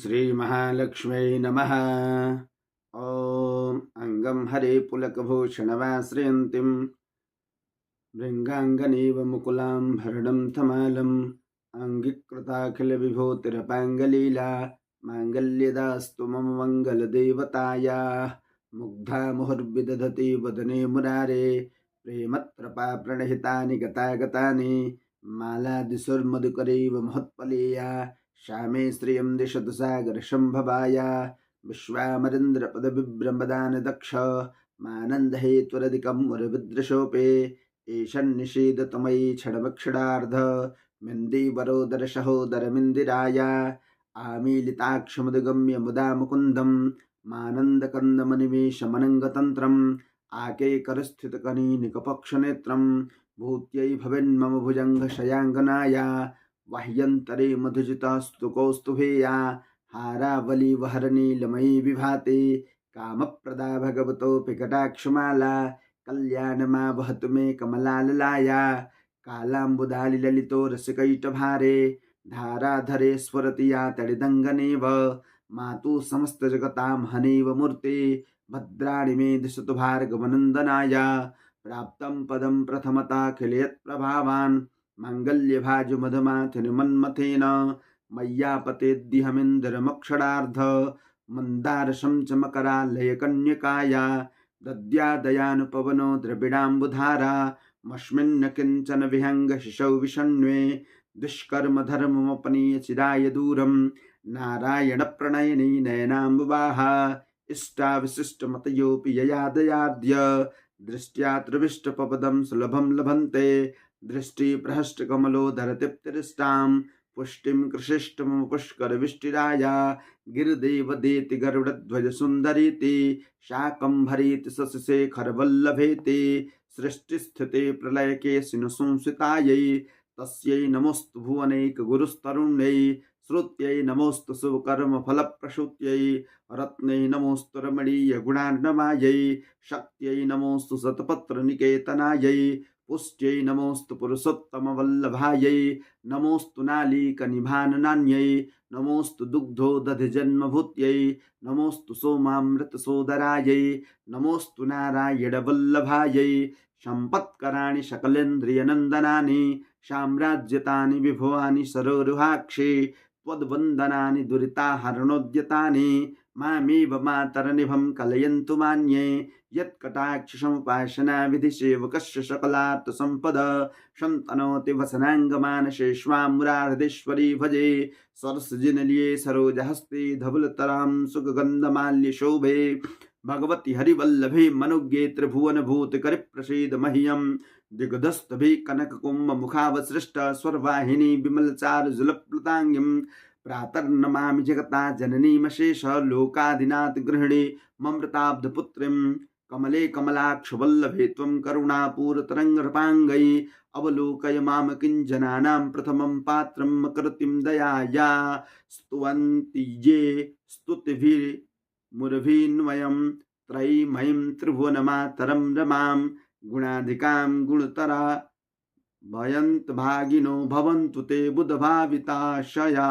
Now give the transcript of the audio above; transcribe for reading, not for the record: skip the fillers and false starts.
श्रीमहालक्ष्म्यै नमः। ॐ अङ्गं हरे पुलकभूषणमाश्रयन्तीं भृङ्गाङ्गनीव मुकुलां भरणं थमालम् अङ्गीकृताखिलविभूतिरपाङ्गलीला माङ्गल्यदास्तु मम मङ्गलदेवतायाः। मुग्धा मुहुर्विदधति वदने मुरारे प्रेमत्रपा प्रणहितानि गतागतानि मालादिशुर्मधुकरैव महत्फलीया श्यामे श्रियं दिशतु सागरशम्भवाया विश्वामरेन्द्रपदविभ्रमदान दक्ष मानन्दहेत्वरधिकं वरविद्रशोपे ईशन्निषेधतमयि क्षणमक्षणार्ध मिन्दीवरोदरसहोदरमिन्दिराया आमीलिताक्षमुद्गम्य मुदा मुकुन्दं मानन्दकन्दमनिमेषमनङ्गतन्त्रम् आकेकरस्थितकनीनिकपक्षनेत्रं भूत्यै भवेन्मम भुजङ्गशयाङ्गनाया बाह्यन्तरे मधुजितास्तु कौस्तुभेया हारावलीवहरनीलमयी विभाति कामप्रदा भगवतोऽपि कटाक्षमाला कल्याणमा वहतु मे कमलाललाया कालाम्बुदालिललितो रसिकैटभारे धाराधरे स्फुरति या तडिदङ्गनेव मातु समस्तजगतां हनेव मूर्ते भद्राणि मे दिशतु भार्गवनन्दनाया प्राप्तं पदं प्रथमताखिलयत्प्रभावान् माङ्गल्यभाजुमधुमाथिनुमन्मथेन मय्यापतेद्यहमिन्दरमक्षरार्ध मन्दारशं च मकरालयकन्यकाया दद्यादयानुपवनो द्रविडाम्बुधारा मस्मिन् न किञ्चन विहङ्गशिशौ विषण्वे दुष्कर्मधर्ममपनीय चिराय दूरं नारायणप्रणयिनी नयनाम्बुवाहा इष्टाविशिष्टमतयोऽपि ययादयाद्य दृष्ट्या त्रिविष्टपदं सुलभं लभन्ते दृष्टिप्रहष्टकमलोदरतिप्तिरिष्टां पुष्टिं कृशिष्टं पुष्करविष्टिराया गिरिदेवदेति गरुडध्वजसुन्दरीति शाकम्भरीति शशिशेखरवल्लभेति सृष्टिस्थिते प्रलयकेशिनसंसितायै तस्यै नमोऽस्तु भुवनैकगुरुस्तरुण्यै श्रुत्यै नमोऽस्तु शुभकर्मफलप्रसूत्यै रत्नै नमोऽस्तु रमणीयगुणार्णवायै शक्त्यै नमोऽस्तु शतपत्रनिकेतनायै पुष्ट्यै नमोऽस्तु पुरुषोत्तमवल्लभायै नमोऽस्तु नालीकनिभाननान्यै नमोऽस्तु दुग्धोदधिजन्मभूत्यै नमोऽस्तु सोमामृतसोदरायै नमोऽस्तु नारायणवल्लभायै सम्पत्कराणि सकलेन्द्रियनन्दनानि साम्राज्यतानि विभवानि सरोरुहाक्षे त्वद्वन्दनानि दुरिताहरणोद्यतानि मामेव मातरनिभं कलयन्तु मान्ये यत्कटाक्षसमुपासना विधिसेवकस्य सकलार्थसम्पद शन्तनोति वसनाङ्गमानसे स्वां मुरारधीश्वरी भजे सरसजिनलिये सरोजहस्ते धवलतरां सुगन्धमाल्यशोभे भगवति हरिवल्लभे मनुज्ञे त्रिभुवनभूतकरिप्रसीद मह्यं दिग्धस्तभि कनककुम्भमुखावसृष्ट स्वर्वाहिनी विमलचारुजलप्लुताङ्गिं प्रातर्नमामि जगता जननीमशेष लोकाधिनाथ गृहिणी ममृताब्धपुत्रीं कमले कमलाक्षवल्लभे त्वं करुणापूरतरङ्गपाङ्गै अवलोकय मां किञ्जनानां प्रथमं पात्रं मकरतिं दयाया स्तुवन्ति ये स्तुतिभिर्मुरभिन्वयं त्रयीमयीं त्रिभुवनमातरं रमां गुणाधिकां गुणतरा भयन्त भागिनो भवन्तु ते बुधभाविताशया।